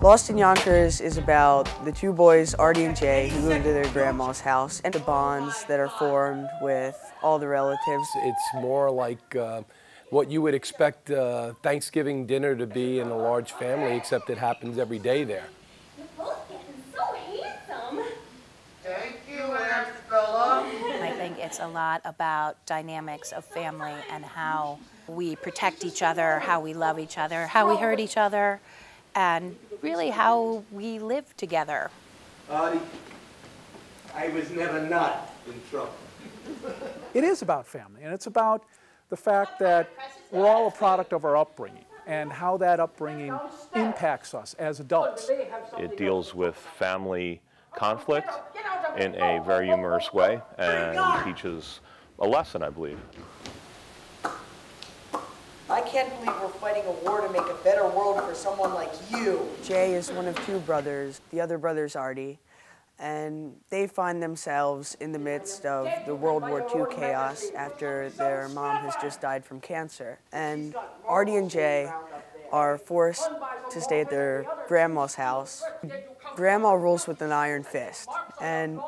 Lost in Yonkers is about the two boys, Arty and Jay, who move to their grandma's house, and the bonds that are formed with all the relatives. It's more like what you would expect Thanksgiving dinner to be in a large family, except it happens every day there. You're both getting so handsome. Thank you, Ephrata. I think it's a lot about dynamics of family and how we protect each other, how we love each other, how we hurt each other, and really how we live together. Arty, I was never not in trouble. It is about family, and it's about the fact that we're all a product of our upbringing and how that upbringing impacts us as adults. It deals with family conflict in a very humorous way and teaches a lesson, I believe. I can't believe we're fighting a war to make a better world for someone like you. Jay is one of two brothers. The other brother's Arty. And they find themselves in the midst of the World War II chaos after their mom has just died from cancer. And Arty and Jay are forced to stay at their grandma's house. Grandma rules with an iron fist. And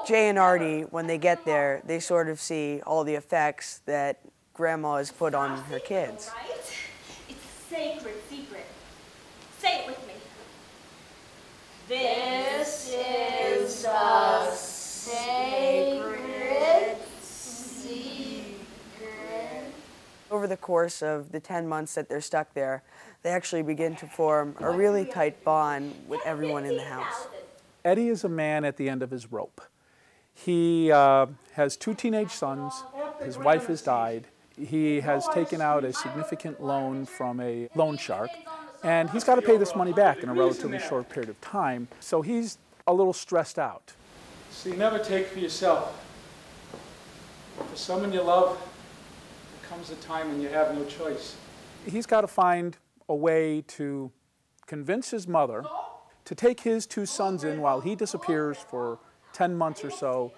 Jay and Arty, when they get there, they sort of see all the effects that Grandma has put on her kids. It's a sacred secret. Say it with me. This is a sacred secret. Over the course of the 10 months that they're stuck there, they actually begin to form a really tight bond with everyone in the house. Eddie is a man at the end of his rope. He has two teenage sons. His wife has died. He has taken out a significant loan from a loan shark, and he's got to pay this money back in a relatively short period of time, so he's a little stressed out. So you never take for yourself. For someone you love, there comes a time when you have no choice. He's got to find a way to convince his mother to take his two sons in while he disappears for 10 months or so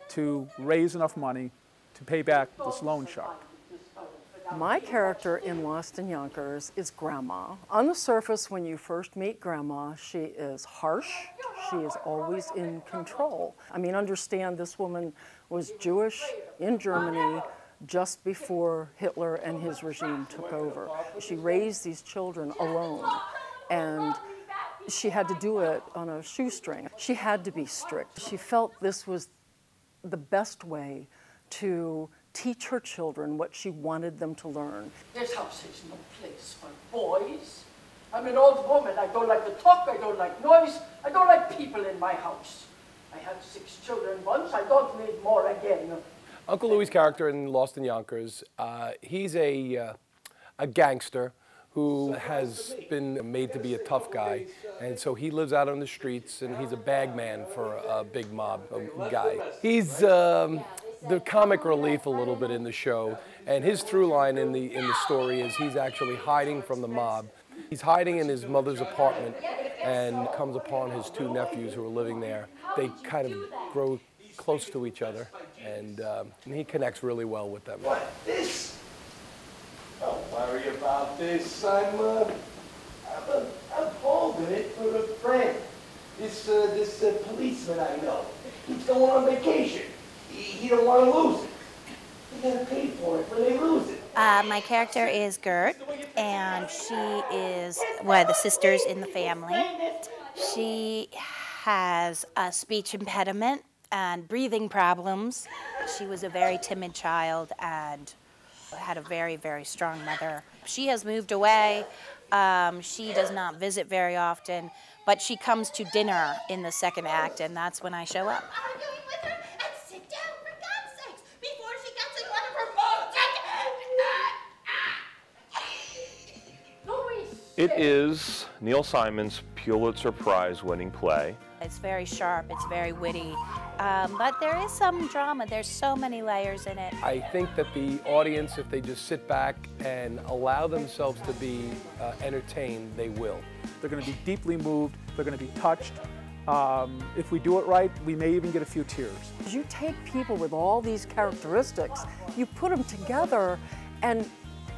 to raise enough money to pay back this loan shark. My character in Lost in Yonkers is Grandma. On the surface, when you first meet Grandma, she is harsh. She is always in control. I mean, understand this woman was Jewish in Germany just before Hitler and his regime took over. She raised these children alone, and she had to do it on a shoestring. She had to be strict. She felt this was the best way to teach her children what she wanted them to learn. This house is no place for boys. I'm an old woman. I don't like to talk. I don't like noise. I don't like people in my house. I had 6 children once. I don't need more again. Uncle Louis' character in Lost in Yonkers, he's a gangster who has been made to be a tough guy, and so he lives out on the streets, and he's a bag man for a big mob guy. He's the comic relief a little bit in the show, and his through line in the story is he's actually hiding from the mob. He's hiding in his mother's apartment and comes upon his 2 nephews who are living there. They kind of grow close to each other, and he connects really well with them. What, this? Don't worry about this. I'm holding it for a friend. This policeman I know. He's going on vacation. He don't want to lose it. They gotta pay for it when they lose it. My character is Gert, and she is one of the sisters in the family. She has a speech impediment and breathing problems. She was a very timid child and had a very, very strong mother. She has moved away. She does not visit very often, but she comes to dinner in the second act, and that's when I show up. It is Neil Simon's Pulitzer Prize-winning play. It's very sharp, it's very witty, but there is some drama. There's so many layers in it. I think that the audience, if they just sit back and allow themselves to be entertained, they will. They're going to be deeply moved, they're going to be touched. If we do it right, we may even get a few tears. You take people with all these characteristics, you put them together, and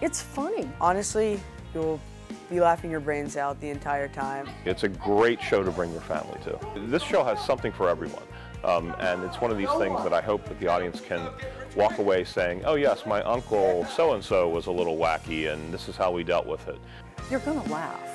it's funny. Honestly, you'll be laughing your brains out the entire time. It's a great show to bring your family to. This show has something for everyone. And it's one of these things that I hope that the audience can walk away saying, oh yes, my uncle so-and-so was a little wacky and this is how we dealt with it. You're going to laugh.